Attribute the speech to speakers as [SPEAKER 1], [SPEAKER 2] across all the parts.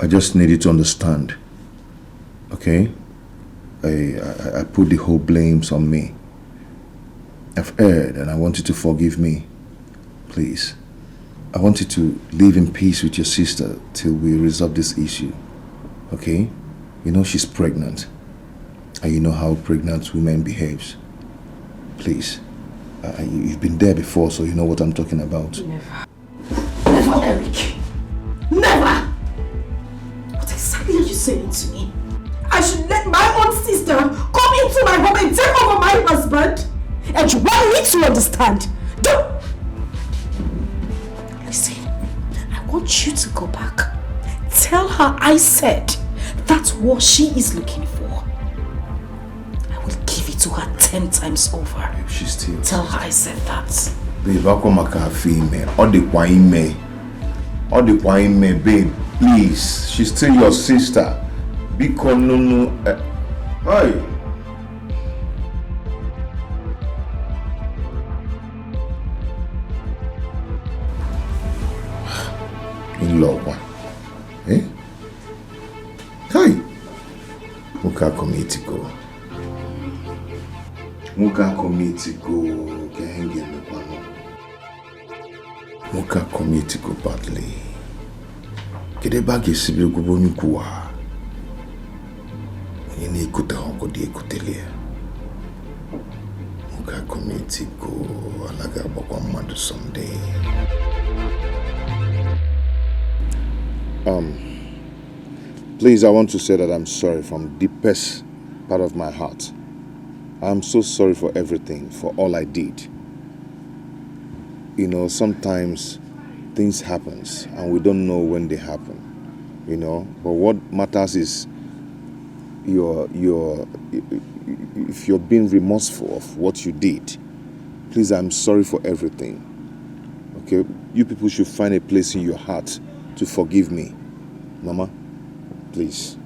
[SPEAKER 1] I just need you to understand. Okay? I put the whole blames on me. I've erred and I want you to forgive me. Please. I want you to live in peace with your sister till we resolve this issue. Okay? You know she's pregnant. And you know how pregnant women behaves. Please. You've been there before, so you know what I'm talking about.
[SPEAKER 2] Never. Never, Eric. Never! What exactly are you saying to me? I should let my own sister come into my home and take over my husband? And you want me to understand? Don't... Listen, I want you to go back. Tell her I said that's what she is looking for. I will give it to her 10 times over.
[SPEAKER 1] Babe, she's still...
[SPEAKER 2] Tell her I said that.
[SPEAKER 1] Babe, I'll come back female. All the me, babe. Please, she's still your sister. Because no. Hey. In love one. Eh? Hey. Muka komitigo. Gehenge mkwano. Muka komitigo badly. Kedeba gesibi gubonyu kuwa. Yini ikuta hongo di ikutelia. Muka komitigo alaga bakwa madu someday. Please, I want to say that I'm sorry from the deepest part of my heart. I'm so sorry for everything, for all I did. You know, sometimes things happen and we don't know when they happen. You know, but what matters is if you're being remorseful of what you did. Please, I'm sorry for everything. Okay, you people should find a place in your heart to forgive me. Mama, please.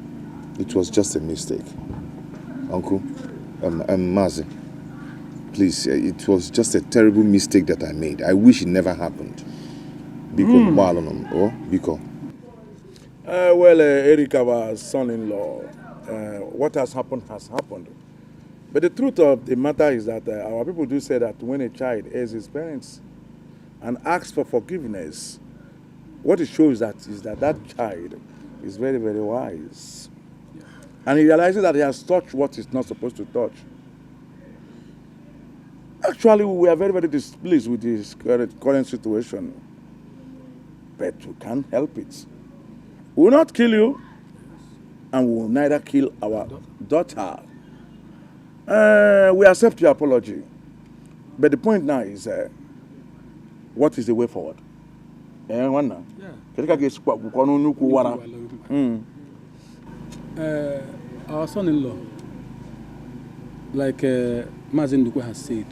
[SPEAKER 1] It was just a mistake. Uncle, Mazi, please, it was just a terrible mistake that I made. I wish it never happened. Biko.
[SPEAKER 3] Well, Eric, our son-in-law, what has happened has happened. But the truth of the matter is that our people do say that when a child airs his parents and asks for forgiveness, what it shows is that child is very, very wise. And he realizes that he has touched what he's not supposed to touch. Actually, we are very, very displeased with this current situation. But we can't help it. We will not kill you, and we will neither kill our daughter. We accept your apology. But the point now is, what is the way forward?
[SPEAKER 4] Our son-in-law, like Mazin Duku has said,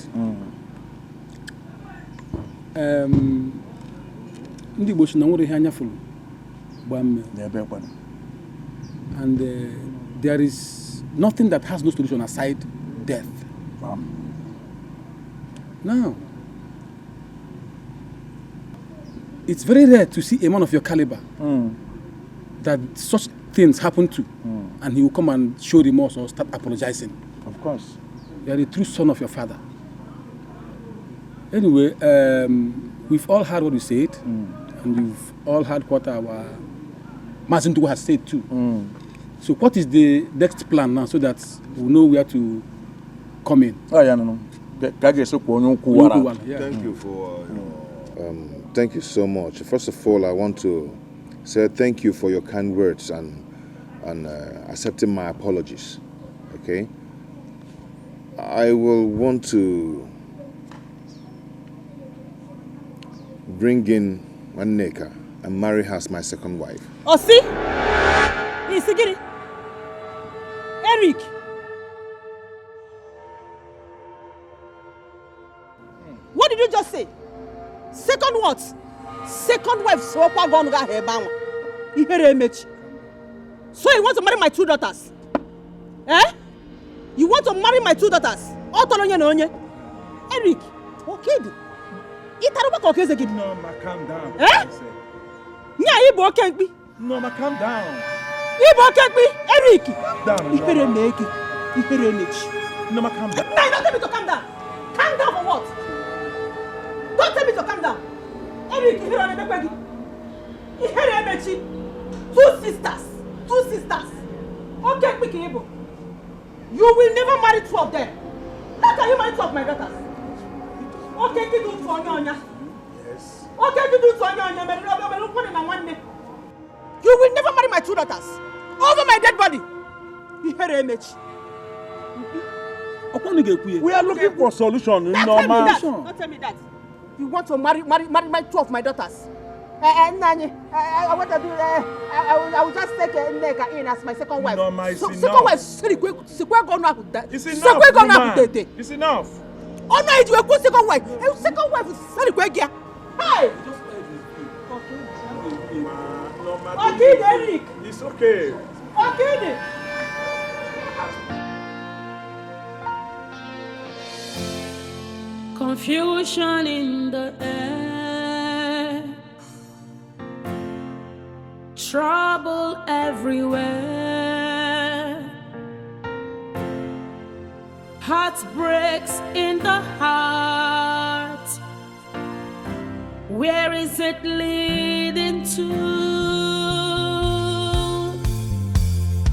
[SPEAKER 4] and there is nothing that has no solution aside death. Now, it's very rare to see a man of your caliber that such things happen to, and he will come and show remorse or start apologizing.
[SPEAKER 3] Of course.
[SPEAKER 4] You are the true son of your father. Anyway, we've all heard what you said, and you've all heard what our Mazindu has said too. So what is the next plan now so that we'll know where to come in?
[SPEAKER 3] Oh, yeah, no.
[SPEAKER 1] Thank you for thank you so much. First of all, I want to say thank you for your kind words and accepting my apologies. Okay? I will want to bring in Waneka and marry her as my second wife.
[SPEAKER 2] Oh, see? Eric! What did you just say? Second what? Second wife, so you want to marry my two daughters? Eh? You want to marry my two daughters? Eric, okay.
[SPEAKER 3] No, ma, calm down.
[SPEAKER 2] Eh? Yeah, you okay.
[SPEAKER 3] Norma, calm down.
[SPEAKER 2] Ibo take me, Eric.
[SPEAKER 3] Calm down,
[SPEAKER 2] You better
[SPEAKER 3] Norma.
[SPEAKER 2] make it. You better make it.
[SPEAKER 3] Norma, calm down.
[SPEAKER 2] No, don't tell me to calm down. Calm down for what? Don't tell me to calm down. Eric, you hear me, Begbegi? You hear me, Mechi? Two sisters. Okay, quick, Ibo. You will never marry two of them. How can you marry two of my daughters? Okay, you do it for Nyonya.
[SPEAKER 3] Yes.
[SPEAKER 2] Okay, you do it for Nyonya. You will never marry my two daughters. Over my dead body. You hear me, Mechi?
[SPEAKER 3] We are looking for a solution, Norma.
[SPEAKER 2] Don't tell me that. You want to marry my two of my daughters. I want to do. I will just take Nega in as my second wife.
[SPEAKER 3] Norma, it's enough.
[SPEAKER 2] Second wife,
[SPEAKER 3] It's enough, Norma. It's enough.
[SPEAKER 2] Oh no, it's your second wife. Second wife is sorry, Hey.
[SPEAKER 3] Norma,
[SPEAKER 2] Okay, Eric.
[SPEAKER 3] it's okay.
[SPEAKER 2] Okay.
[SPEAKER 5] Confusion in the air, trouble everywhere, heartbreaks in the heart. Where is it leading to?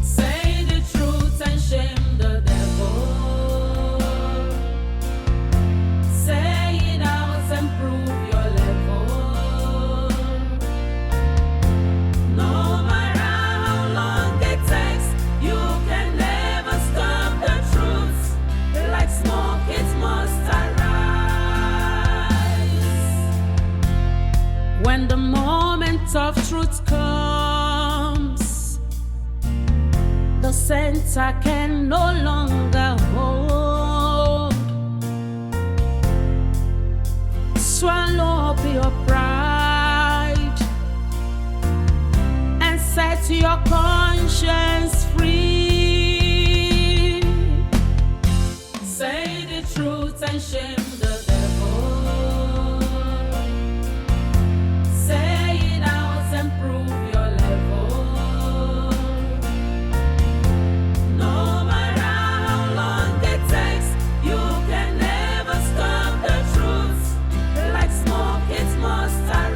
[SPEAKER 5] Say the truth and shame the devil. Say it out and prove your level. No matter how long it takes, you can never stop the truth. Like smoke, it must arise. When the moment of truth comes, the center can no longer hold. Swallow up your pride and set your conscience free. Say the truth and shame the devil. Say it out and prove your level. No matter how long it takes, you can never stop the truth. Like smoke, it must arise.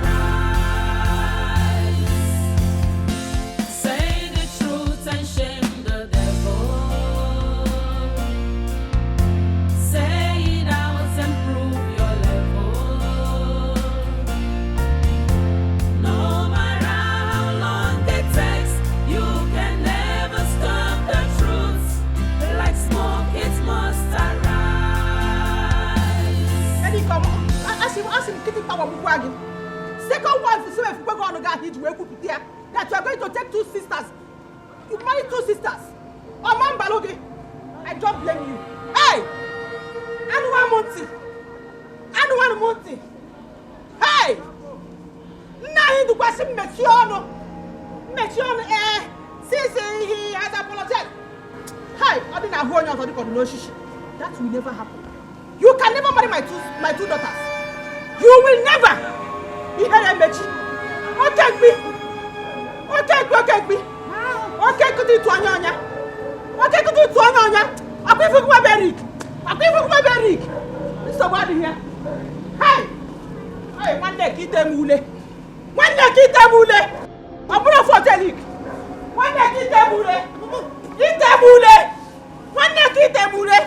[SPEAKER 5] Say the truth and shame the devil. Say it out and prove your level. No matter how long it takes, you can never stop the truth. Like smoke, it must arise.
[SPEAKER 2] Eddie, come on. Ask him, kitty power bugwagi. Second wife is so if we're going to get hit, we're going to that you are going to take two sisters. You marry two sisters. Oh, man, Balogi, I don't blame you. Hey! Anua Monty. Hey! Now the question Metiono, since he has apologized. Hey, I didn't have one of the shishi. That will never happen. You can never marry my two daughters. You will never. You hear me? Okay, me. Okay, could you to Anya? Okay, could you to Anya? I'm going for my berry. Mr. Body here. Hey, one day, keep them mule. I'm going for Telik. One day, keep them mule. One day, keep them mule.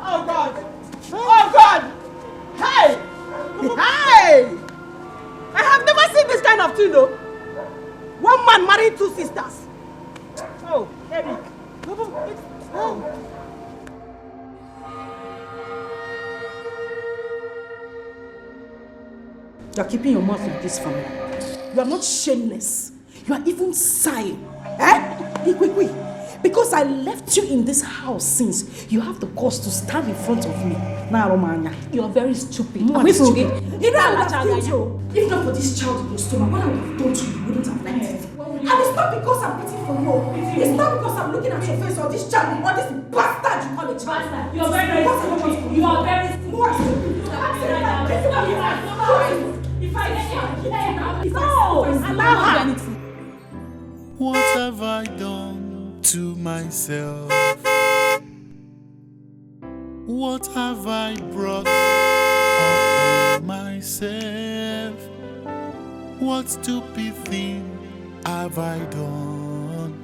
[SPEAKER 2] Oh God. Hey. I have never seen this kind of thing, though. One man married two sisters. Oh, Eric. Oh. You are keeping your mouth like this for me. You are not shameless. You are even sighing. Quick. Because I left you in this house since you have the cause to stand in front of me. Now, Romania, you are very stupid. You know I would have killed you. If not for this child in your stomach, what I would have done to you, you wouldn't have liked it. And it's not because I'm waiting for you. It's not because I'm looking at your face or this child or this bastard you call a child.
[SPEAKER 5] You are very stupid. You are very stupid.
[SPEAKER 2] More stupid.
[SPEAKER 5] If I allow her.
[SPEAKER 6] What have I done to myself? What have I brought upon myself? What stupid thing have I done?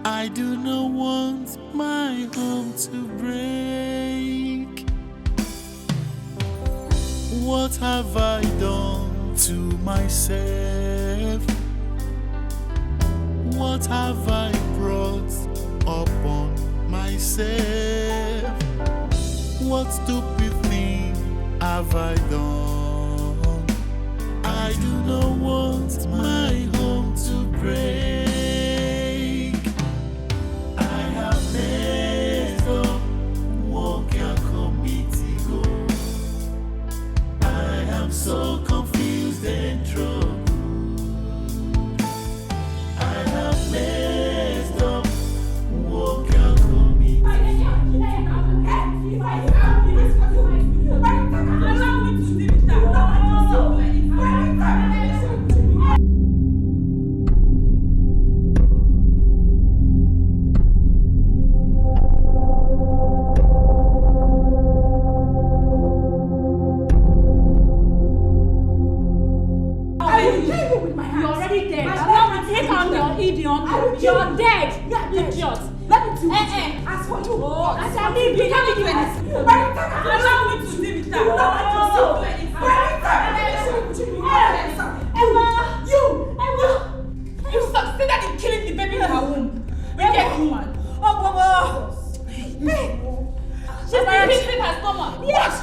[SPEAKER 6] I do not want my home to break. What have I done to myself? What have I brought upon myself? What stupid thing have I done? I do not want my home to break. I have messed up, walk your committee go. I am so confused and troubled. I have messed up, walk your committee go.
[SPEAKER 2] You're already dead. Take on your idiom. You're dead. Idiot. Let me do it. As for you, I shall leave you. Allow me to deal with that. Emma, you succeeded in killing the baby in her womb. Wicked woman. Oh, Baba. She's hitting her stomach. Yes.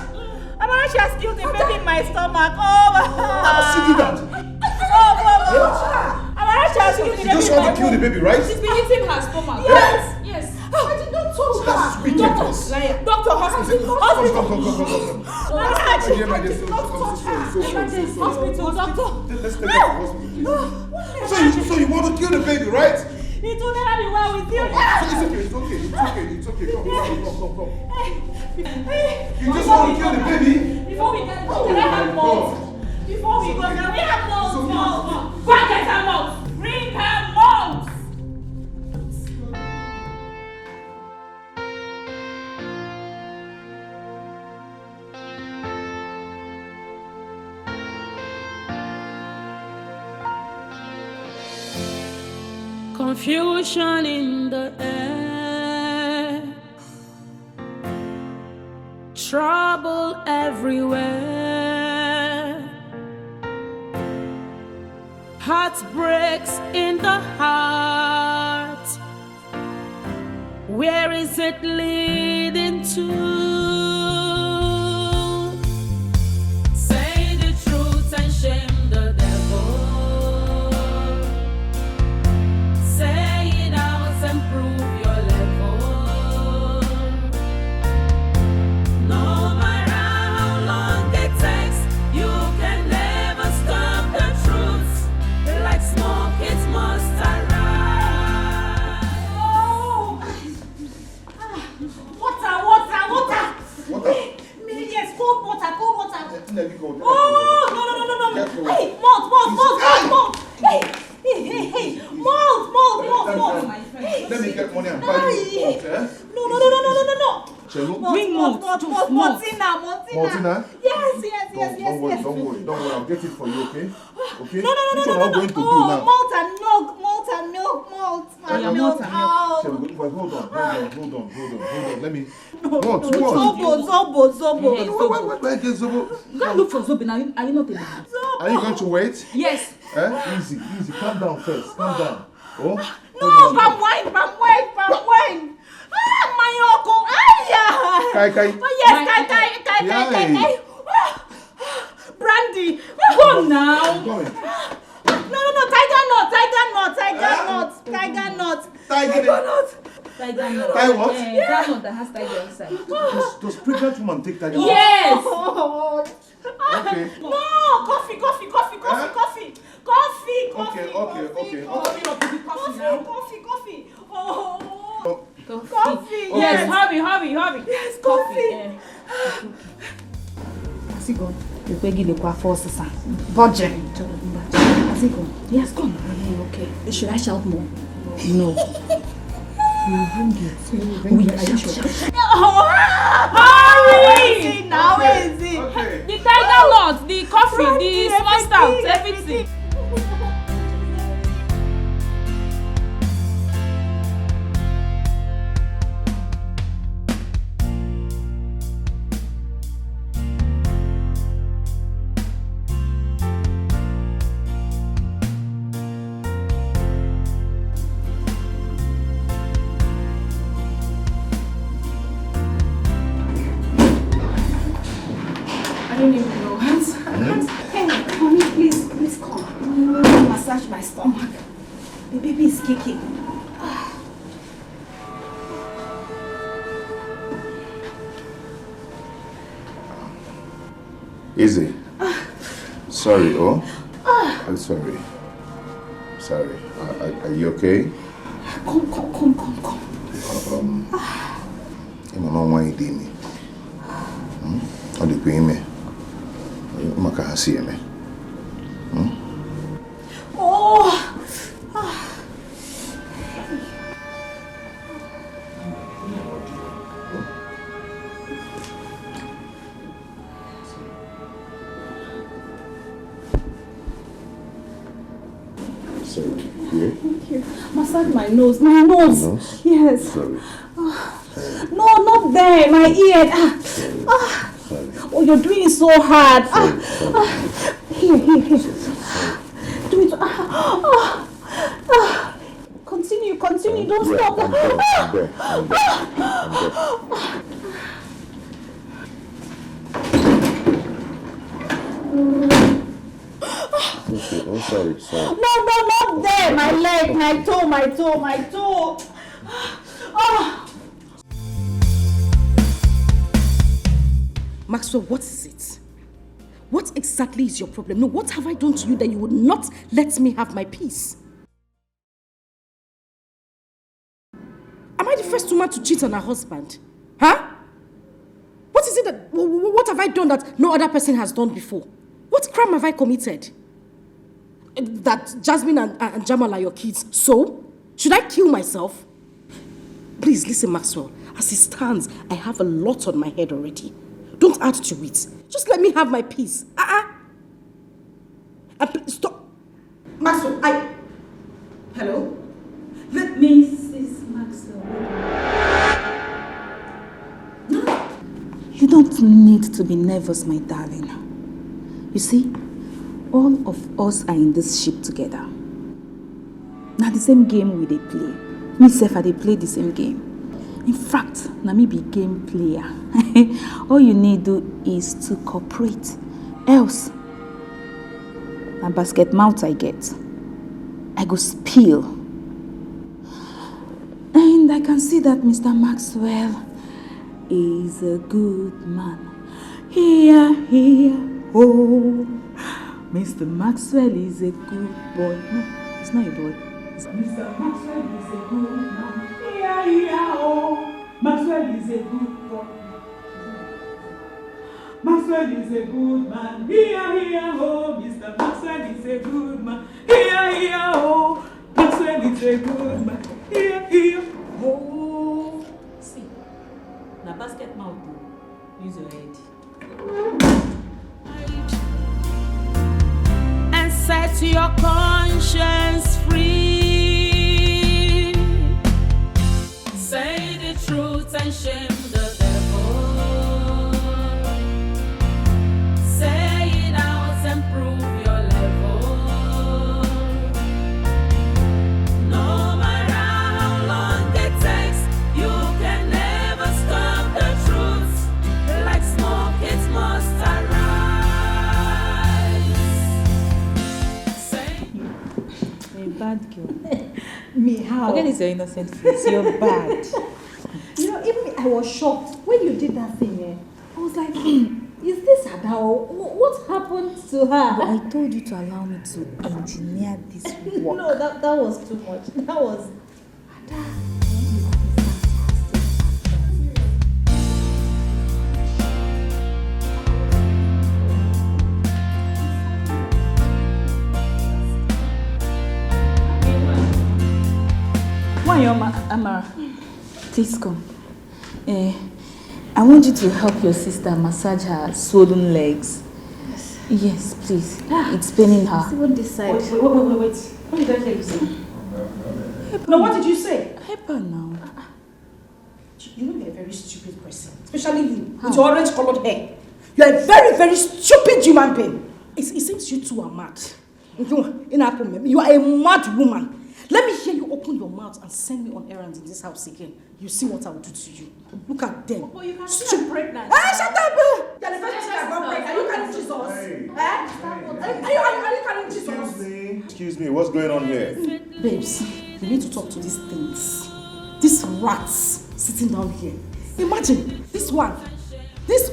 [SPEAKER 2] Amara, she has killed the baby in my stomach. Oh,
[SPEAKER 1] How did she do that?
[SPEAKER 2] oh, Baba. Amara, she has killed the
[SPEAKER 1] She
[SPEAKER 2] baby
[SPEAKER 1] just
[SPEAKER 2] in my
[SPEAKER 1] want to kill the
[SPEAKER 2] womb.
[SPEAKER 1] baby, right?
[SPEAKER 5] She's been eating her stomach.
[SPEAKER 2] Yes.
[SPEAKER 5] Yes.
[SPEAKER 2] I did not touch her.
[SPEAKER 1] That's wickedness.
[SPEAKER 2] Doctor, hospital. Hospital.
[SPEAKER 1] Come.
[SPEAKER 2] Amara, she
[SPEAKER 1] My dear,
[SPEAKER 2] did not touch her. Hospital, doctor.
[SPEAKER 1] Let's take her to hospital, please. So you want to kill the baby, right?
[SPEAKER 2] It will never be well with you.
[SPEAKER 1] It's okay. Come. You just want to kill the baby?
[SPEAKER 2] Before we get can I have more? Before we go, can we have more? Go and get her mouth. Bring her mouth.
[SPEAKER 5] Confusion in the air, trouble everywhere, heartbreaks in the heart. Where is it leading to? Say the truth and shame the devil. Say it out and prove your level. No matter how long it takes, you can never stop the truth. Like smoke, it must arise.
[SPEAKER 2] Oh. Water. Yes, cold water. Oh, no. Hey, malt. Hey, malt.
[SPEAKER 1] Let me get money and buy you malt, eh?
[SPEAKER 2] No.
[SPEAKER 1] Chelo?
[SPEAKER 2] Bring Maltina.
[SPEAKER 1] Maltina?
[SPEAKER 2] Yes.
[SPEAKER 1] Don't worry, I'll get it for you, okay? Okay?
[SPEAKER 2] No.
[SPEAKER 1] Which one are we going to do now?
[SPEAKER 2] Malt and milk. My milk out.
[SPEAKER 1] Chelo, hold on. Let me... What?
[SPEAKER 2] Zobo.
[SPEAKER 1] Where get Zobo?
[SPEAKER 5] Go and look for Zobi now. Are you not able?
[SPEAKER 1] Are you going to wait?
[SPEAKER 5] Yes.
[SPEAKER 1] Easy. Calm down first. Calm down. Oh?
[SPEAKER 2] No, palm wine. My uncle.
[SPEAKER 1] Kai.
[SPEAKER 2] Oh, yes, Kai. Brandy. Go now.
[SPEAKER 1] I'm coming.
[SPEAKER 2] No, tiger nut.
[SPEAKER 5] Tiger nut.
[SPEAKER 1] Tiger what?
[SPEAKER 5] That nut that has tiger inside.
[SPEAKER 1] Does pregnant woman take tiger?
[SPEAKER 5] Yes.
[SPEAKER 1] Okay.
[SPEAKER 2] No, coffee.
[SPEAKER 1] Okay.
[SPEAKER 2] Coffee.
[SPEAKER 5] Yes, hurry.
[SPEAKER 2] Yes, coffee.
[SPEAKER 5] Asi gone. The pegi le kwa force sa. Budget. Asi
[SPEAKER 2] he gone? He has gone. Okay. Should I shout more? No. You bring it. We are shout.
[SPEAKER 5] Hurry! Now where is it? Okay. The tiger lot, the coffee, the small stout, everything.
[SPEAKER 2] I don't even know. Hey, honey, please come. Massage my stomach. The baby is kicking.
[SPEAKER 1] Easy. Sorry, oh? I'm sorry. Sorry. Are you okay?
[SPEAKER 2] Come.
[SPEAKER 1] I'm not why you did me. How do you pay me? I'm not going to see me. Sorry. Here?
[SPEAKER 2] Thank you. Massage my nose. My nose.
[SPEAKER 1] Nose?
[SPEAKER 2] Yes.
[SPEAKER 1] Sorry.
[SPEAKER 2] No, not there. My ear.
[SPEAKER 1] Sorry.
[SPEAKER 2] Oh, you're doing it so hard.
[SPEAKER 1] Sorry.
[SPEAKER 2] Here. Do it. Continue. Don't stop.
[SPEAKER 1] I'm there. Okay. Oh, sorry.
[SPEAKER 2] No, not there. My leg, my toe. Maxwell, what is it? What exactly is your problem? No, what have I done to you that you would not let me have my peace? Am I the first woman to cheat on her husband? Huh? What is it that, what have I done that no other person has done before? What crime have I committed? That Jasmine and Jamal are your kids, so? Should I kill myself? Please listen, Maxwell. As it stands, I have a lot on my head already. Don't add to it. Just let me have my peace. Stop. Maxwell, Hello?
[SPEAKER 7] Mrs. Maxwell. No. You don't need to be nervous, my darling. You see, all of us are in this ship together. Now the same game we dey play. Me sef I dey play the same game. In fact, na me be game player. All you need to do is to cooperate. Else, na basket mouth I get. I go spill. And I can see that Mr. Maxwell is a good man. Here, oh. Mr. Maxwell is a good boy. No, it's not a boy. Mr. Maxwell is a good man. Here, oh. Maxwell is a good boy. Maxwell is a good man. Here, oh. Mr. Maxwell is a good man. Here, oh. Maxwell is a good man. Here, oh. See, now basket mouth. Use your head.
[SPEAKER 5] And set your conscience free. Say the truth and shame the devil. Say it out and prove your level. No matter how long it takes, you can never stop the truth. Like smoke, it must arise.
[SPEAKER 7] You're a bad girl.
[SPEAKER 2] Me, how?
[SPEAKER 7] Forget it's your innocent face. You're bad.
[SPEAKER 2] You know, even me, I was shocked when you did that thing. I was like, is this Adao? What happened to her?
[SPEAKER 7] But I told you to allow me to engineer this work.
[SPEAKER 2] No, that was too much. That was...
[SPEAKER 7] Amara, please come. I want you to help your sister massage her swollen legs. Yes, please. It's paining her.
[SPEAKER 2] See what this side. Wait. What did I hear you say? No, what did you say?
[SPEAKER 7] Help her now.
[SPEAKER 2] You know you're a very stupid person. Especially you, with your orange colored hair. You're a very, very stupid human being. It seems you two are mad. You are a mad woman. Let me hear you open your mouth and send me on errands in this house again. You see what I will do to you. Look at them.
[SPEAKER 5] But you can see I'm pregnant.
[SPEAKER 2] Shut up! You're the first person I got pregnant. Are you carrying Jesus? Are you carrying Jesus?
[SPEAKER 1] Excuse me, what's going on here?
[SPEAKER 2] Babes, we need to talk to these things. These rats sitting down here. Imagine this one. This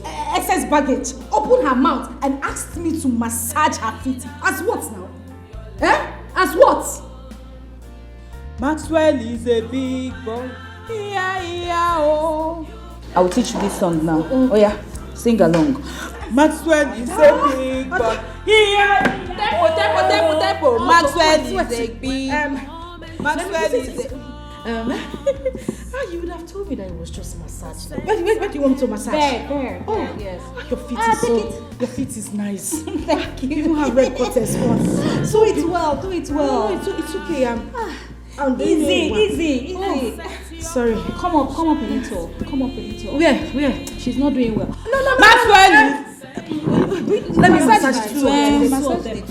[SPEAKER 2] excess baggage opened her mouth and asked me to massage her feet. As what now? As what?
[SPEAKER 8] Maxwell is a big boy. Oh.
[SPEAKER 7] I will teach you this song now. Oh yeah, sing along.
[SPEAKER 8] Maxwell is a big boy. Tempo. Maxwell is a big. Maxwell is a.
[SPEAKER 2] You would have told me that it was just massage. Where do you want me to massage?
[SPEAKER 5] There.
[SPEAKER 2] Oh,
[SPEAKER 5] yes.
[SPEAKER 2] Your feet is nice.
[SPEAKER 5] Thank you.
[SPEAKER 2] You don't have red cutters once.
[SPEAKER 5] Do it well.
[SPEAKER 2] No, it's okay. I'm doing
[SPEAKER 5] Easy.
[SPEAKER 2] Oh, sorry.
[SPEAKER 7] Come up a little.
[SPEAKER 2] Where?
[SPEAKER 7] She's not doing well.
[SPEAKER 2] No.
[SPEAKER 8] Maxwell.
[SPEAKER 2] Let me massage
[SPEAKER 7] Massage
[SPEAKER 2] you.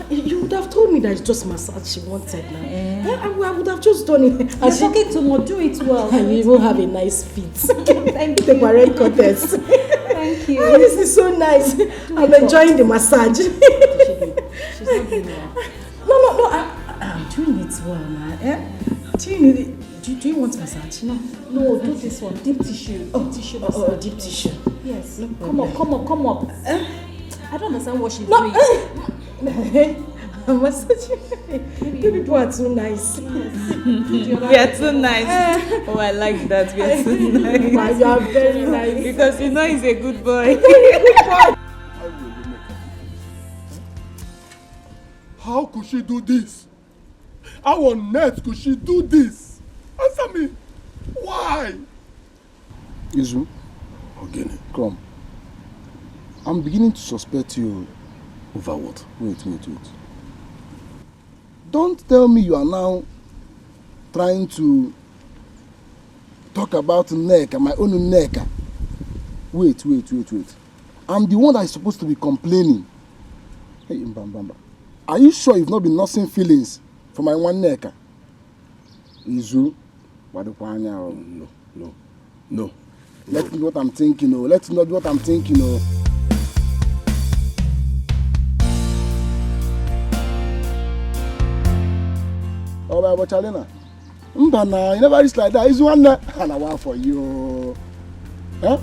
[SPEAKER 2] You would have told me that it's just massage she wanted now. I would have just done it.
[SPEAKER 7] You're talking too much. Do it well.
[SPEAKER 2] And you even have a nice feet.
[SPEAKER 7] Thank you.
[SPEAKER 2] Take my red cutters.
[SPEAKER 7] Thank you.
[SPEAKER 2] Oh, this is so nice. I'm enjoying the massage.
[SPEAKER 7] She's not doing well.
[SPEAKER 2] No. I'm doing it well, man. Do you want massage?
[SPEAKER 7] No, do this one. Deep tissue. Tissue massage.
[SPEAKER 2] Deep tissue.
[SPEAKER 7] Yes.
[SPEAKER 2] No
[SPEAKER 7] Come up. I don't understand what she's doing.
[SPEAKER 2] I'm massaging. You people are too nice.
[SPEAKER 8] We are too nice. Oh, I like that. We are too nice.
[SPEAKER 2] Wow, you are very nice.
[SPEAKER 8] Because you know he's a good boy.
[SPEAKER 9] How could she do this? How on earth could she do this? Answer me. Why?
[SPEAKER 10] Izu, Ogene, come. I'm beginning to suspect you over what? Wait. Don't tell me you are now trying to talk about neck and my own neck. Wait. I'm the one that is supposed to be complaining. Hey, Mbamba. Are you sure you've not been nursing feelings for my one neck? Izu,
[SPEAKER 9] No.
[SPEAKER 10] Let me know what I'm thinking. Let me know what I'm thinking. Oh, but Chalena, Mbana, you never reach like that. It's one and I want for you. Huh?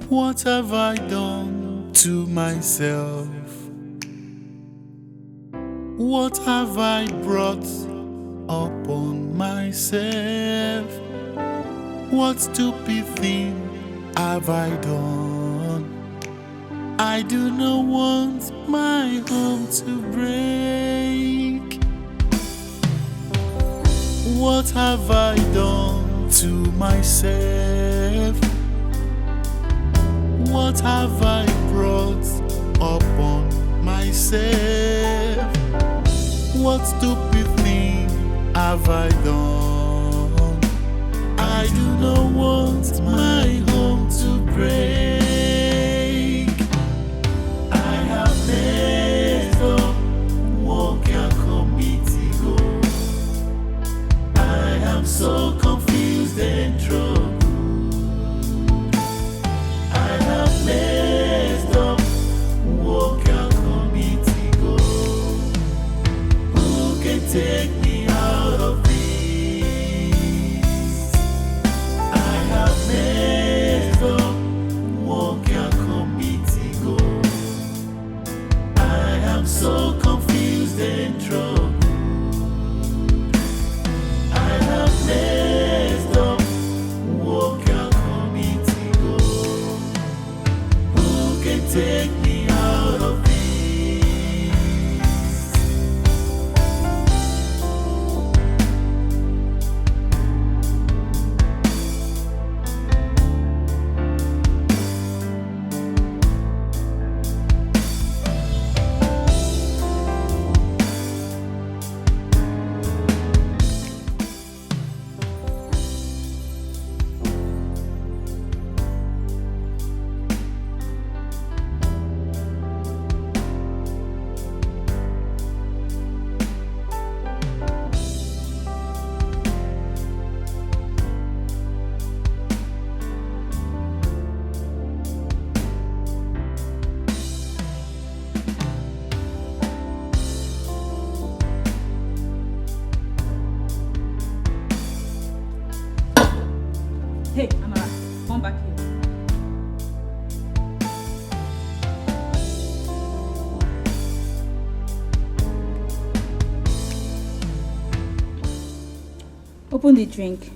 [SPEAKER 6] What have I done to myself? What have I brought upon myself? What stupid thing have I done? I do not want my home to break. What have I done to myself? What have I brought upon myself? What stupid thing have I done? I do not want my home to break. I have messed up, walk your committee go. I am so confused and troubled. Messed up, walk your committee go. take me out of this? I have messed up, what can committee go? I am so confused and troubled. I have messed up, what can committee go? Who can take me out of this?
[SPEAKER 7] Hey, Amara, come back here. Open the drink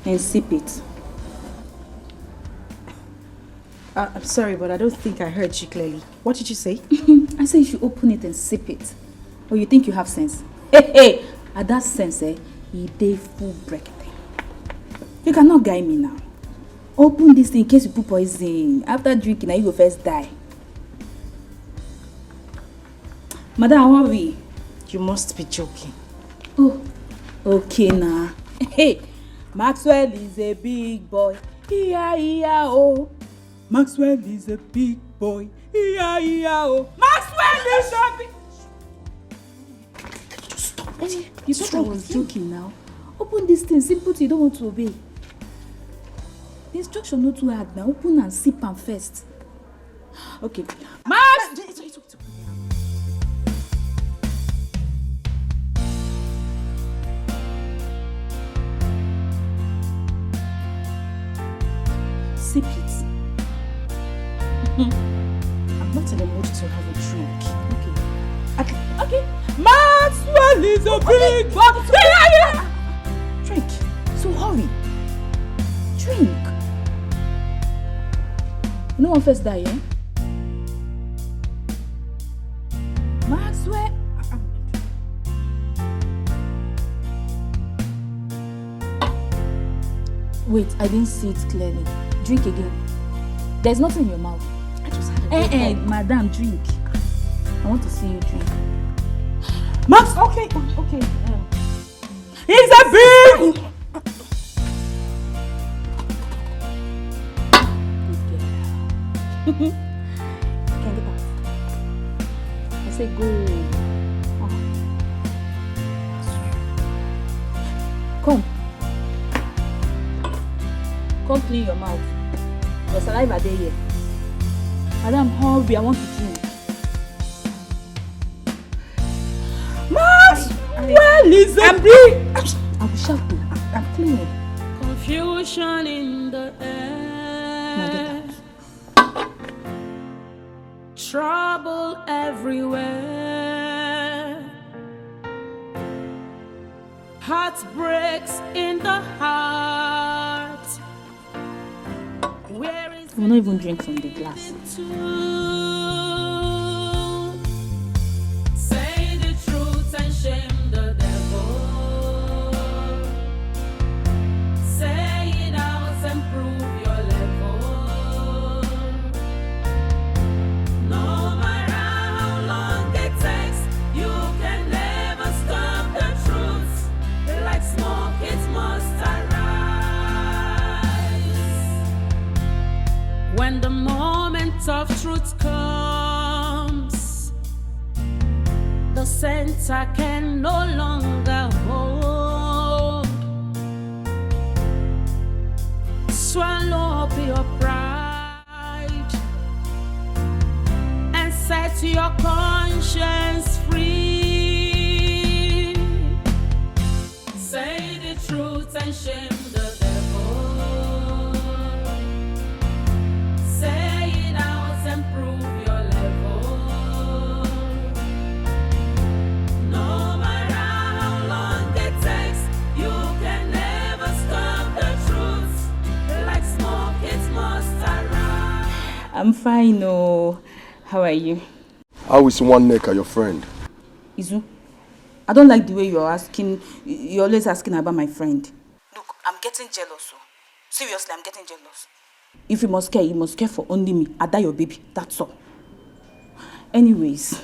[SPEAKER 7] and sip it.
[SPEAKER 2] I'm sorry, but I don't think I heard you clearly. What did you say?
[SPEAKER 7] I said you should open it and sip it. Or you think you have sense? Hey, at that sense, he dey full break. You cannot guide me now. Open this thing in case you put poison. After drinking, now you go first die. Madam, how are we?
[SPEAKER 2] You must be joking.
[SPEAKER 7] Oh, okay now. Hey, Maxwell is a big boy. Oh. Maxwell is a big boy. Oh. Maxwell is a big...
[SPEAKER 2] Just stop.
[SPEAKER 7] You thought I was joking now? Open this thing, simple thing you don't want to obey. The instruction not too hard now. Open and sip and first. Okay. Max!
[SPEAKER 2] It's okay.
[SPEAKER 7] Sip it.
[SPEAKER 2] I'm not in the mood to have a drink.
[SPEAKER 7] Okay. Maxwell is a big boy.
[SPEAKER 2] Drink.
[SPEAKER 7] So hurry. Drink. No one first die, eh? Maxwell. Wait, I didn't see it clearly. Drink again. There's nothing in your mouth.
[SPEAKER 2] I just had a
[SPEAKER 7] madam, drink. I want to see you drink. Max!
[SPEAKER 2] Okay.
[SPEAKER 7] He's a big... Good girl. Can get out. I say go. Come. Come clean your mouth. Your saliva there here. Madam, hurry, I want to drink. Max! Well, is a big... I will shout you. I'm cleaning.
[SPEAKER 5] Confusion in the air. Trouble everywhere. Heartbreaks in the heart. Where is
[SPEAKER 7] I will not even drink from the glass.
[SPEAKER 5] Say the truth and shame the devil. Say it out and prove your level. No matter how long it takes, you can never stop the truth. Like smoke, it must arise. When the moment of truth comes, the center can no longer hold. Swallow up your pride and set your conscience free. Say the truth and shame the devil. Say it out and prove your level. No matter how long it takes, you can never stop the truth. Like smoke, it must arise.
[SPEAKER 7] I'm fine, oh. How are you?
[SPEAKER 9] How is one neck your friend?
[SPEAKER 7] Izu, I don't like the way you're always asking about my friend. Look, I'm getting jealous. Seriously, I'm getting jealous. If you must care for only me. Ada your baby, that's all. Anyways,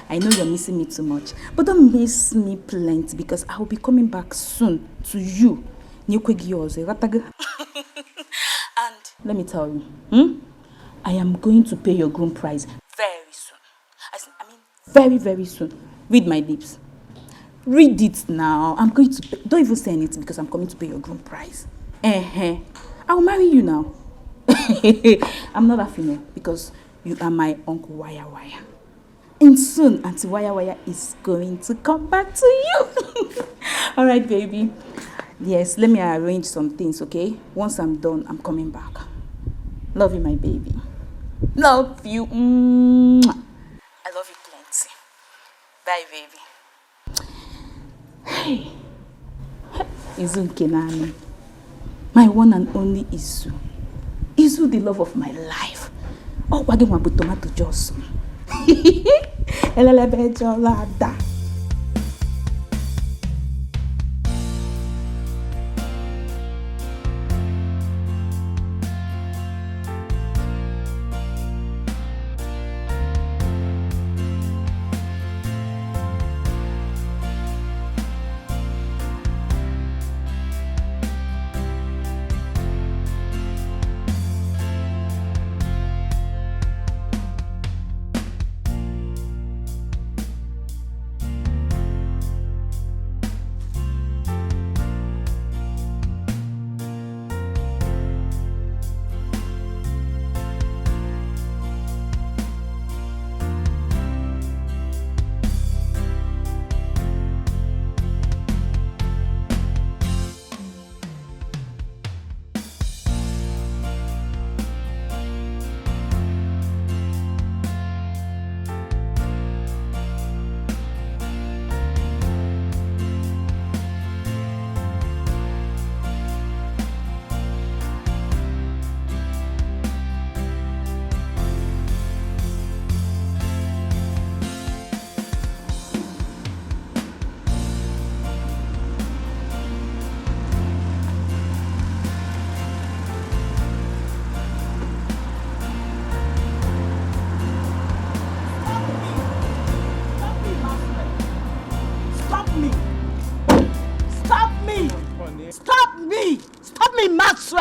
[SPEAKER 7] I know you're missing me too much, but don't miss me plenty because I will be coming back soon to you. And let me tell you, I am going to pay your groom price very soon. I mean, very, very soon. Read my lips. Read it now. I'm going to pay. Don't even say anything because I'm coming to pay your groom price. I will marry you now. I'm not a female because you are my Uncle Waya Waya. And soon, Auntie Waya Waya is going to come back to you. All right, baby. Yes, let me arrange some things, okay? Once I'm done, I'm coming back. Love you, my baby. Love you. I love you plenty. Bye, baby. Hey. Izu Kenani. My one and only Izu. Izu, the love of my life. Oh, wagi wabu tomato juice. Elelebe jolada.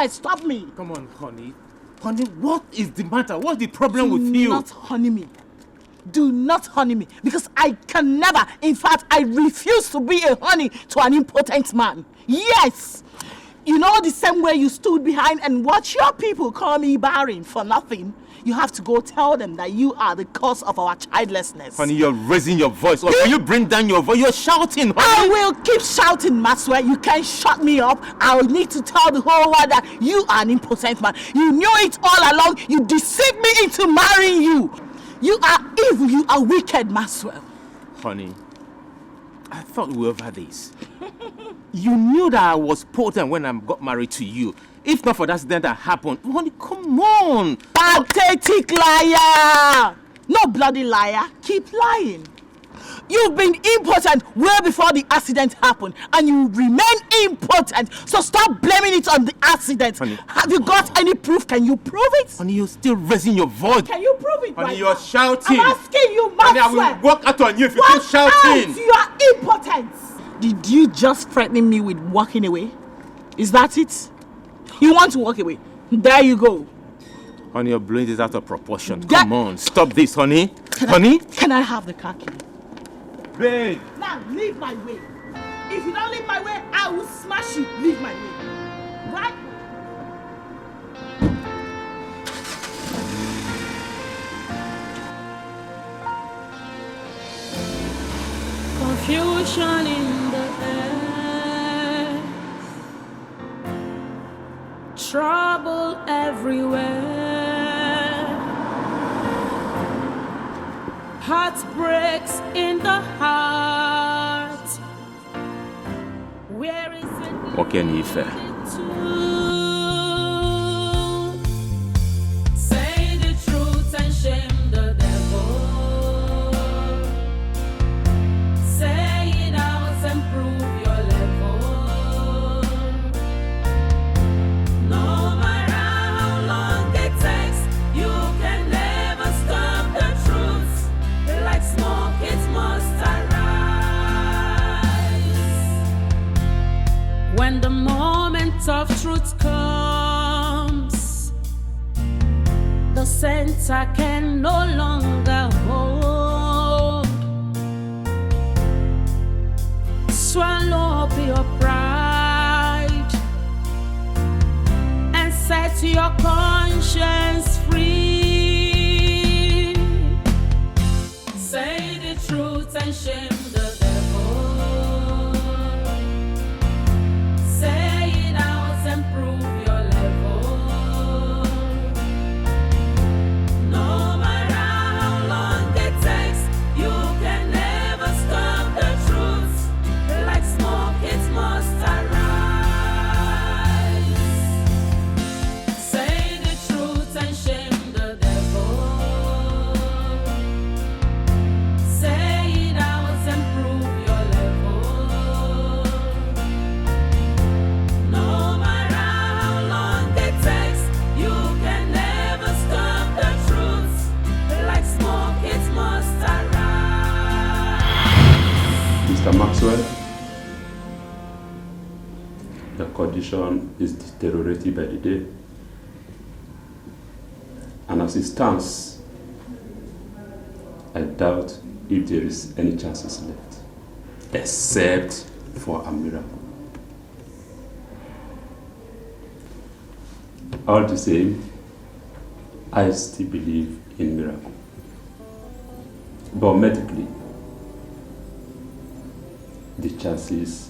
[SPEAKER 11] Stop me!
[SPEAKER 12] Come on, honey. Honey, what is the matter? What's the problem with you?
[SPEAKER 11] Do not honey me. Do not honey me. Because I can never, in fact, I refuse to be a honey to an impotent man. Yes! You know the same way you stood behind and watch your people call me barren for nothing? You have to go tell them that you are the cause of our childlessness.
[SPEAKER 12] Honey, you're raising your voice. Or can you bring down your voice? You're shouting, honey.
[SPEAKER 11] I will keep shouting, Maxwell. You can't shut me up. I will need to tell the whole world that you are an impotent man. You knew it all along. You deceived me into marrying you. You are evil. You are wicked, Maxwell.
[SPEAKER 12] Honey, I thought we were over this. You knew that I was potent when I got married to you. If not for that accident that happened, honey, come on.
[SPEAKER 11] Pathetic liar. No bloody liar. Keep lying. You've been impotent way before the accident happened, and you remain impotent. So stop blaming it on the accident.
[SPEAKER 12] Honey.
[SPEAKER 11] Have you got any proof? Can you prove it?
[SPEAKER 12] Honey, you're still raising your voice.
[SPEAKER 11] Can you prove it?
[SPEAKER 12] Honey,
[SPEAKER 11] right
[SPEAKER 12] you're
[SPEAKER 11] now?
[SPEAKER 12] shouting.
[SPEAKER 11] I'm asking you, Maxwell.
[SPEAKER 12] Honey, I will walk out on you if you keep shouting.
[SPEAKER 11] Out. You are impotent. Did you just threaten me with walking away? Is that it? You want to walk away? There you go.
[SPEAKER 12] Honey, you're blowing this out of proportion. Come on, stop this, honey. Can
[SPEAKER 11] I have the car key?
[SPEAKER 12] Babe.
[SPEAKER 11] Now, leave my way. If you don't leave my way, I will smash you. Leave my way. Right?
[SPEAKER 5] confusion in the air, trouble everywhere, heartbreaks in the heart. Where is it?
[SPEAKER 12] What can you say?
[SPEAKER 5] Say the truth and shame the devil. Say it out and prove your level. No matter how long it takes, you can never stop the truth. Like smoke, it must arise. When the moment of truth comes, the center can no longer hold. Swallow up your pride and set your conscience free. Say the truth and shame the devil. Say it out and prove your level. No matter how long it takes, you can never stop the truth. Like smoke, it must arise. Say the truth and shame the devil. Say it out and prove your level. No matter how long it takes, you can never stop the truth. Like smoke, it must arise.
[SPEAKER 13] Mr. Maxwell, the condition is deteriorating by the day. And as it stands, I doubt if there is any chances left, except for a miracle. All the same, I still believe in miracle. But medically, the chances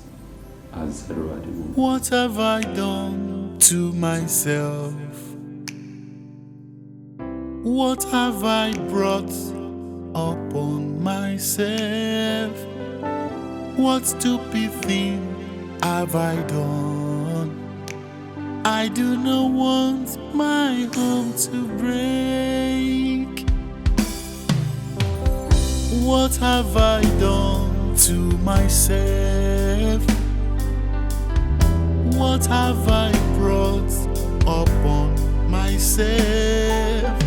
[SPEAKER 13] are zero at the moment.
[SPEAKER 6] What have I done to myself? What have I brought upon myself? What stupid thing have I done? I do not want my home to break. What have I done to myself? What have I brought upon myself?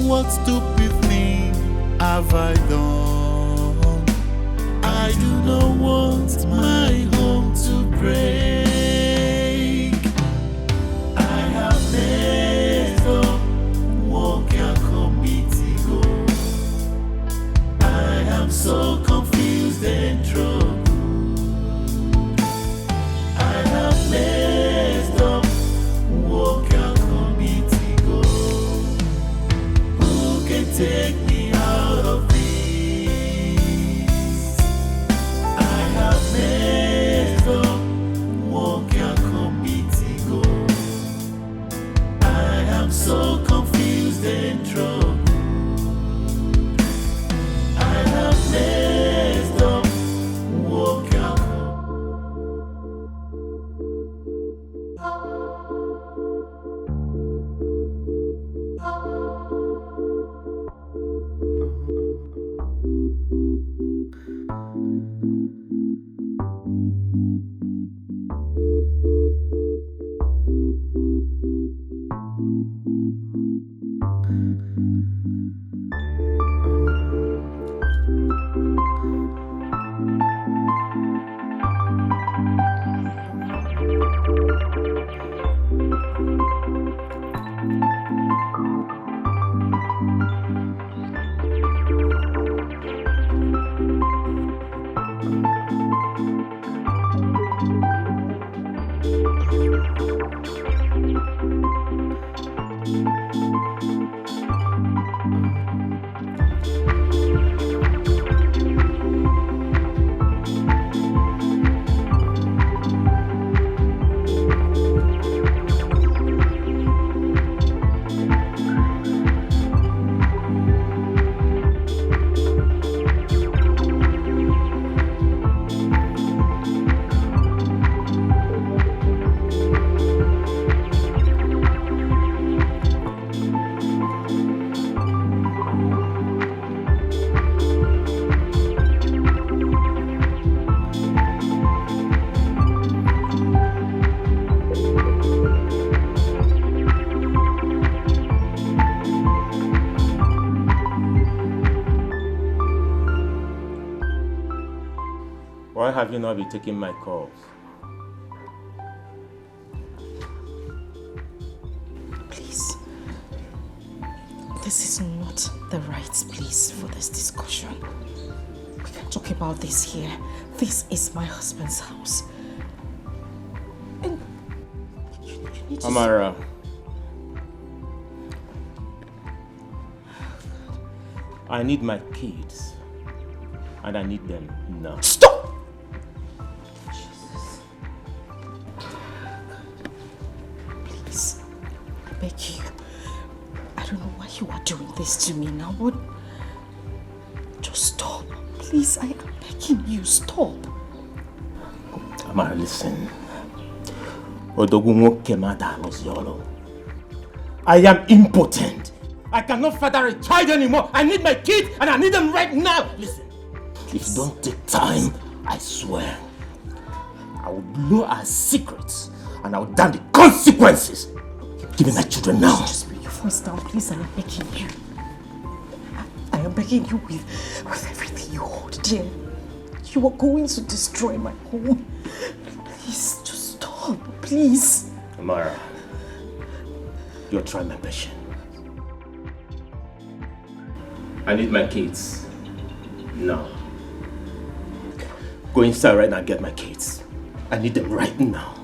[SPEAKER 6] What stupid thing have I done? I do not want my home to break. I have messed up, walk your committee go. I am so confused and troubled. I have messed up, walk your committee go. Who can take me out of this? I have messed up, walk your committee go. I am so confused and troubled. I have messed up, walk your
[SPEAKER 12] Why have you not been taking my calls?
[SPEAKER 2] Please. This is not the right place for this discussion. We can't talk about this here. This is my husband's house. And you need to...
[SPEAKER 12] Amara. I need my kids. And I need them now.
[SPEAKER 2] Stop! Jesus. Please, I beg you. I don't know why you are doing this to me now, but just stop. Please, I am begging you, stop.
[SPEAKER 12] Amara, listen. I am impotent. I cannot father a child anymore. I need my kids and I need them right now. Listen, if you don't take time, I swear, I will blow our secrets and I will damn the consequences. Give me my children now.
[SPEAKER 2] Just bring your voice down, please. I am begging you. I am begging you with everything you hold dear. You are going to destroy my home. Please, just stop, please.
[SPEAKER 12] Amara, you're trying my patience. I need my kids now. Go inside right now and get my kids. I need them right now.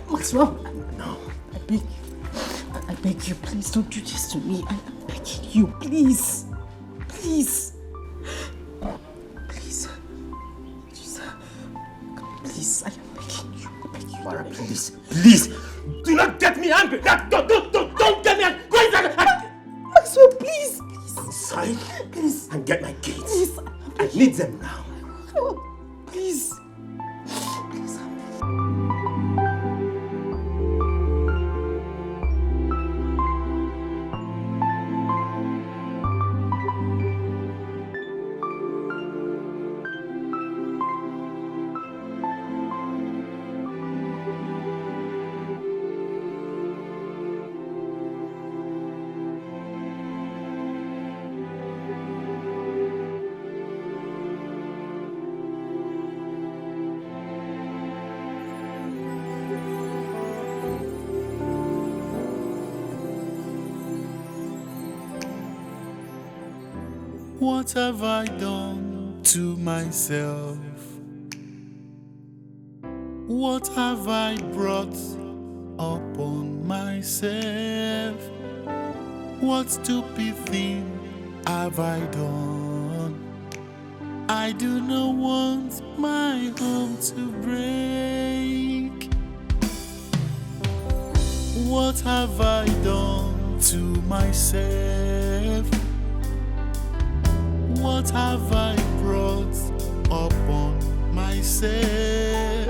[SPEAKER 2] Maxwell,
[SPEAKER 12] no.
[SPEAKER 2] I beg you, please don't do this to me. I am begging you, please. Please. Please. Please, I am begging you.
[SPEAKER 12] Mara, please. Do not get me angry. Don't get me angry. Go inside.
[SPEAKER 2] Maxwell, please.
[SPEAKER 12] Go inside.
[SPEAKER 2] Please.
[SPEAKER 12] And get my kids.
[SPEAKER 2] Please.
[SPEAKER 12] I need them now.
[SPEAKER 2] Please. Please.
[SPEAKER 6] What have I done to myself? What have I brought upon myself? What stupid thing have I done? I do not want my home to break. What have I done to myself? What have I brought upon myself?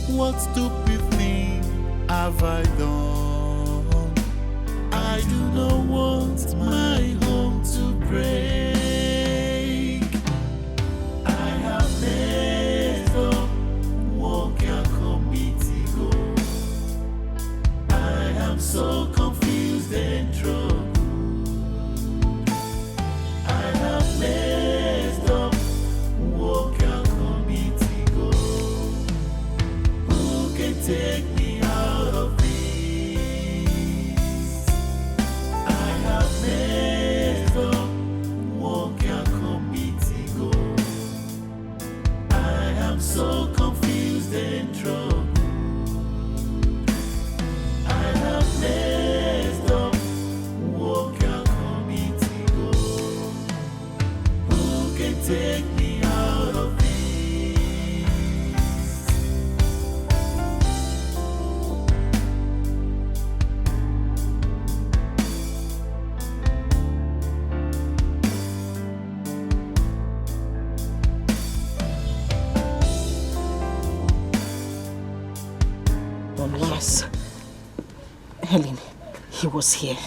[SPEAKER 6] What stupid thing have I done? I do not want my home to break. I have messed up, walk your committee go. I am so confused and troubled. Messed up, walk your committee go. Who can take me out of this? I have messed up, walk your committee go. I am so confused and troubled. I have messed up, walk your committee go. Take me out of this.
[SPEAKER 2] Yes, Helen, he was here.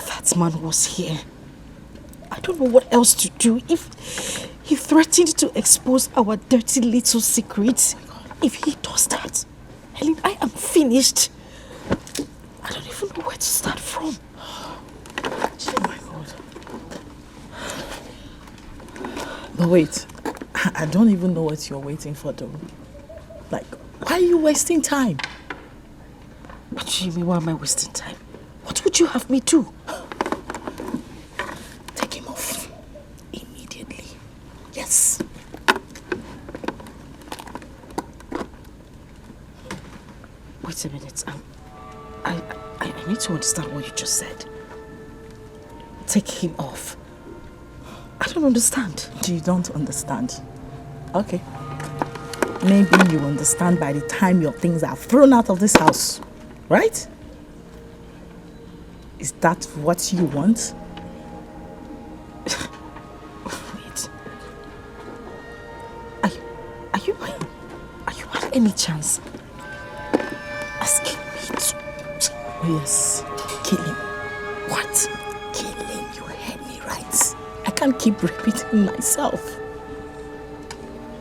[SPEAKER 2] That man was here. I don't know what else to do. If he threatened to expose our dirty little secrets, if he does that, Helen, I am finished. I don't even know where to start from. Oh my God.
[SPEAKER 11] But wait, I don't even know what you're waiting for though. Like, why are you wasting time?
[SPEAKER 2] What do you mean, why am I wasting time? What would you have me do?
[SPEAKER 11] Take him off. Immediately. Yes.
[SPEAKER 2] Wait a minute. I need to understand what you just said. Take him off. I don't understand.
[SPEAKER 11] You don't understand? Okay. Maybe you understand by the time your things are thrown out of this house. Right? Is that what you want?
[SPEAKER 2] Wait. Are you by any chance asking me to...
[SPEAKER 11] Yes. Kill him.
[SPEAKER 2] What?
[SPEAKER 11] Kill him. You heard me right. I can't keep repeating myself.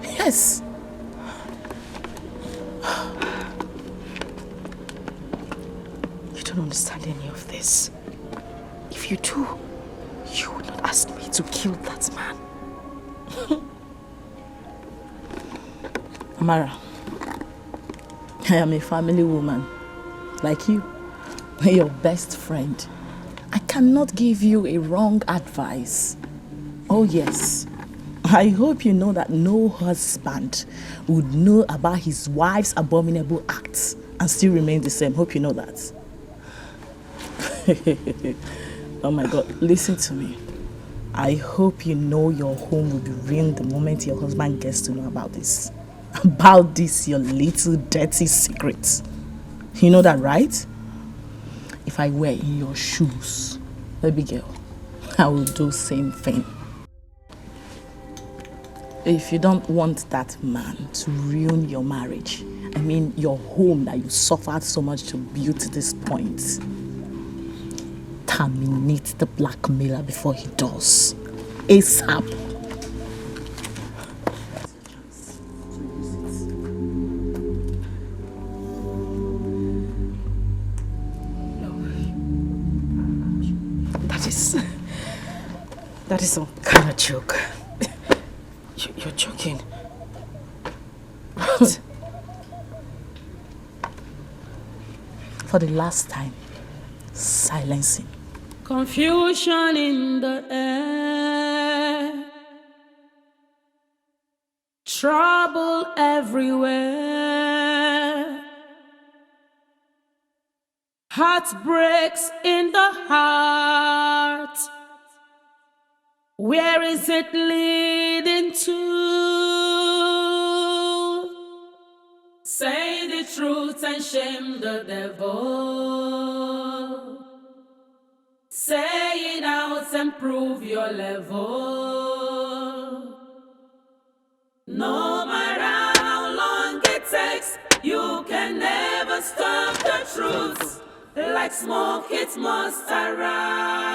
[SPEAKER 11] Yes.
[SPEAKER 2] You don't understand any of this. If you do, you would not ask me to kill that man.
[SPEAKER 11] Amara, I am a family woman, like you, your best friend. I cannot give you a wrong advice. Oh yes, I hope you know that no husband would know about his wife's abominable acts and still remain the same. Hope you know that. Oh my God, listen to me. I hope you know your home will be ruined the moment your husband gets to know about this. About this, your little dirty secret. You know that, right? If I were in your shoes, baby girl, I will do same thing. If you don't want that man to ruin your marriage, I mean your home that you suffered so much to build to this point, terminate the blackmailer before he does. ASAP.
[SPEAKER 2] That is some kind of joke. You're joking. What?
[SPEAKER 11] For the last time, silence him.
[SPEAKER 5] Confusion in the air, trouble everywhere, heartbreaks in the heart. Where is it leading to? Say the truth and shame the devil. Say it out and prove your level. No matter how long it takes, you can never stop the truth. Like smoke, it must arise.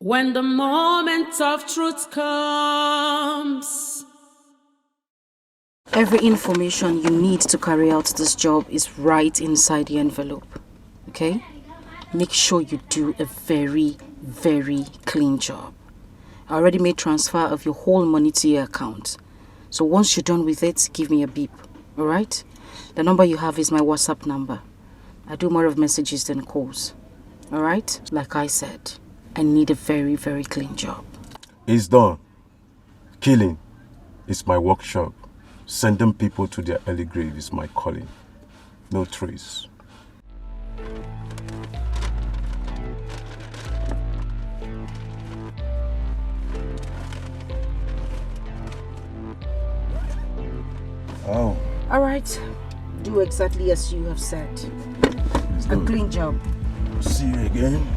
[SPEAKER 5] When the moment of truth comes.
[SPEAKER 2] Every information you need to carry out this job is right inside the envelope. Okay? Make sure you do a very, very clean job. I already made transfer of your whole money to your account. So once you're done with it, give me a beep. Alright? The number you have is my WhatsApp number. I do more of messages than calls. Alright? Like I said, I need a very, very clean job.
[SPEAKER 9] It's done. Killing is my workshop. Sending people to their early grave is my calling. No trace.
[SPEAKER 1] Oh.
[SPEAKER 2] Alright. Do exactly as you have said. A clean job.
[SPEAKER 1] See you again.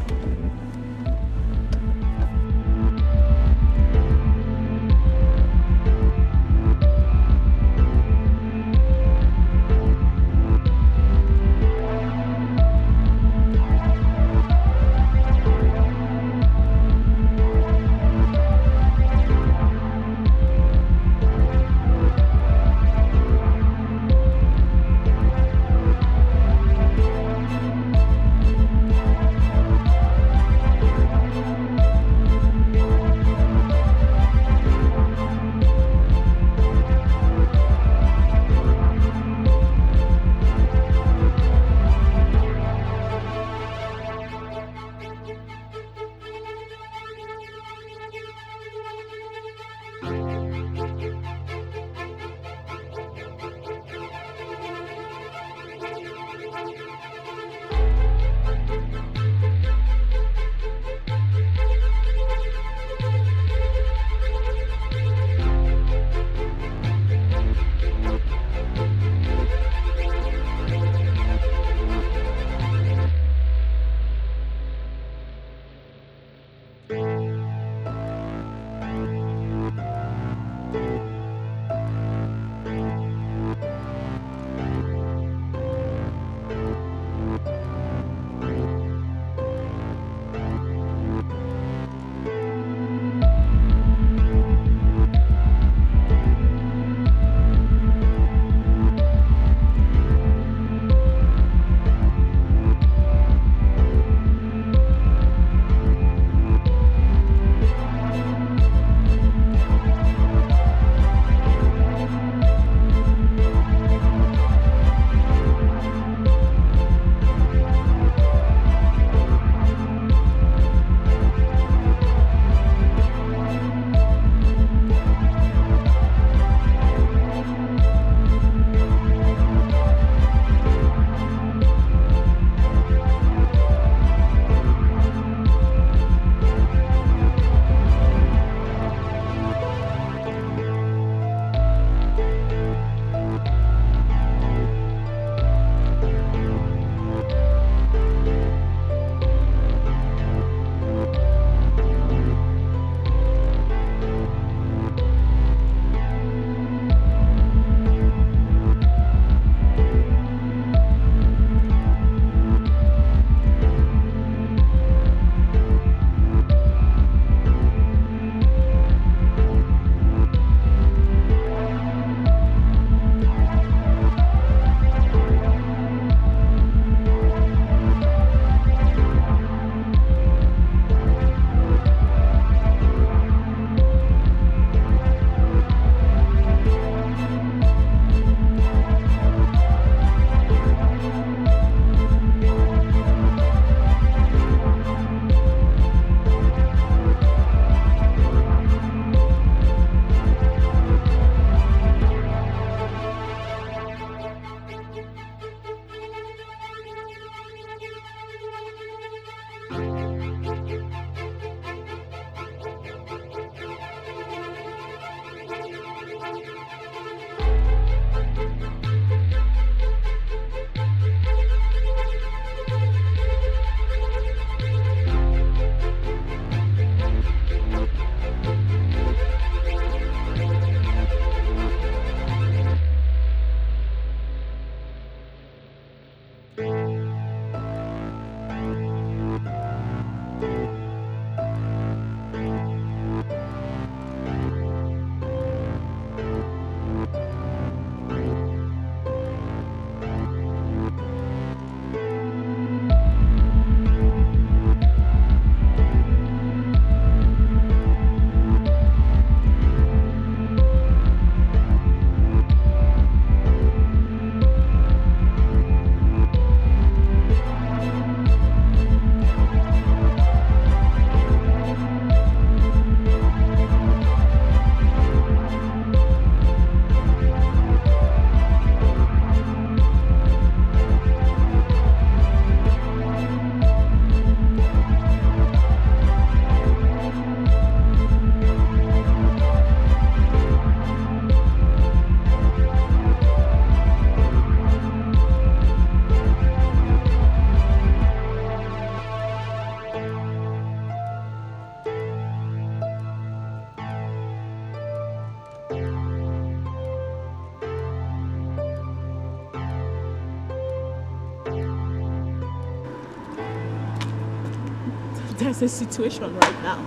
[SPEAKER 11] There's a situation right now.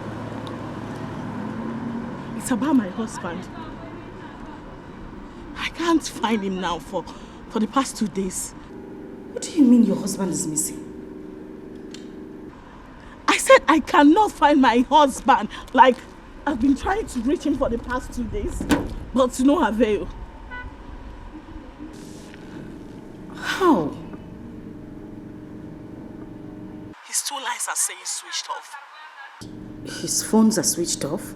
[SPEAKER 11] It's about my husband. I can't find him now for the past 2 days.
[SPEAKER 2] What do you mean your husband is missing?
[SPEAKER 11] I said I cannot find my husband. Like, I've been trying to reach him for the past 2 days, but to no avail.
[SPEAKER 2] How?
[SPEAKER 11] His 2 lines are saying switched off.
[SPEAKER 2] His phones are switched off?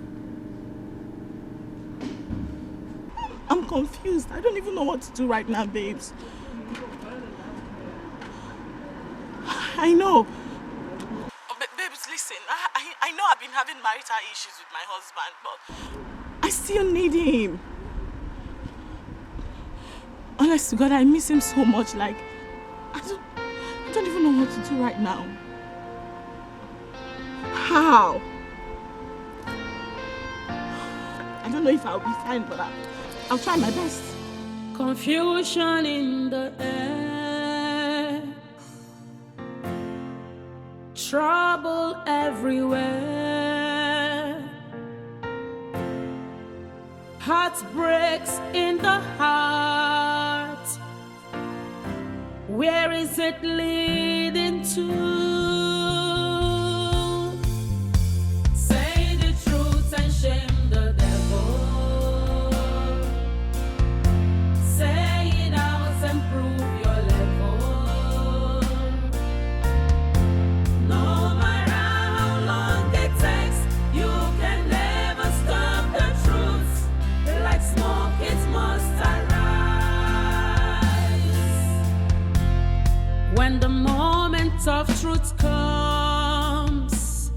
[SPEAKER 11] I'm confused. I don't even know what to do right now, babes. I know. Babes, listen. I know I've been having marital issues with my husband, but I still need him. Honest to God, I miss him so much. Like, I don't even know what to do right now. How? I don't know if I'll be fine, but I'll try my best.
[SPEAKER 5] Confusion in the air, trouble everywhere, heartbreaks in the heart. Where is it leading to? Say the truth and shame the devil. Say it out and prove your level. No matter how long it takes, you can never stop the truth. Like smoke, it must arise. When the moment of truth comes,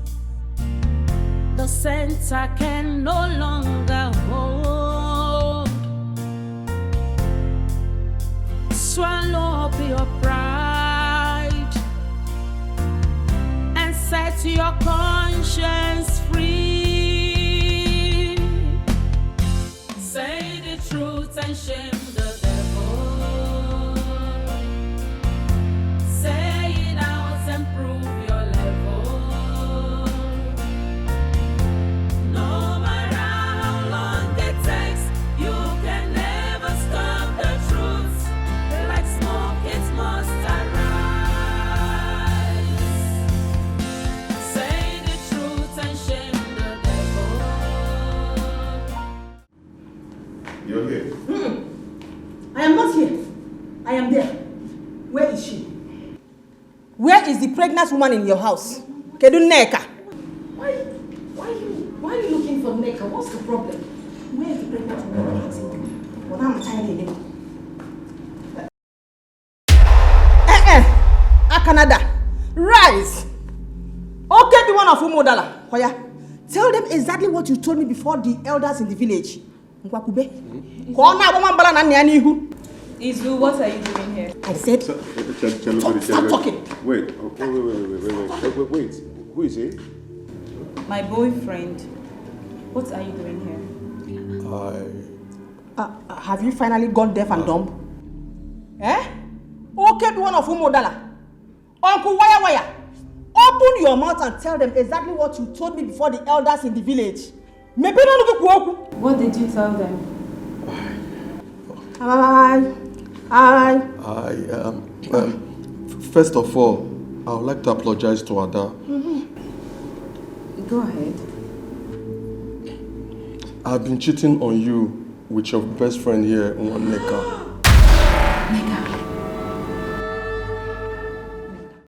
[SPEAKER 5] the center can no longer hold. Swallow up your pride and set your conscience free. Say the truth and shame the devil. Say it out and prove your level. No matter how long it takes, you can never stop the truth. Like smoke, it must arise. Say the truth and shame the devil.
[SPEAKER 9] You're here.
[SPEAKER 2] I am not here. I am there. Where is she? Where is the pregnant woman in your house? Kedu Neka? Why are you looking for Neka? What's the problem? Where is the pregnant woman? What am I telling you? Canada, rise. Okay, the one of Umodala. Hoya, tell them exactly what you told me before the elders in the village.
[SPEAKER 8] Izu, what are you doing here?
[SPEAKER 2] I said, stop talking.
[SPEAKER 9] Wait. Wait. Who is he?
[SPEAKER 8] My boyfriend. What are you doing here?
[SPEAKER 2] Have you finally gone deaf and dumb? Eh? Okay, the one of Umodala. Uncle Waya, open your mouth and tell them exactly what you told me before the elders in the village.
[SPEAKER 8] What did you tell them?
[SPEAKER 14] First of all, I would like to apologize to Ada.
[SPEAKER 8] Go ahead.
[SPEAKER 14] I've been cheating on you with your best friend here, Neka.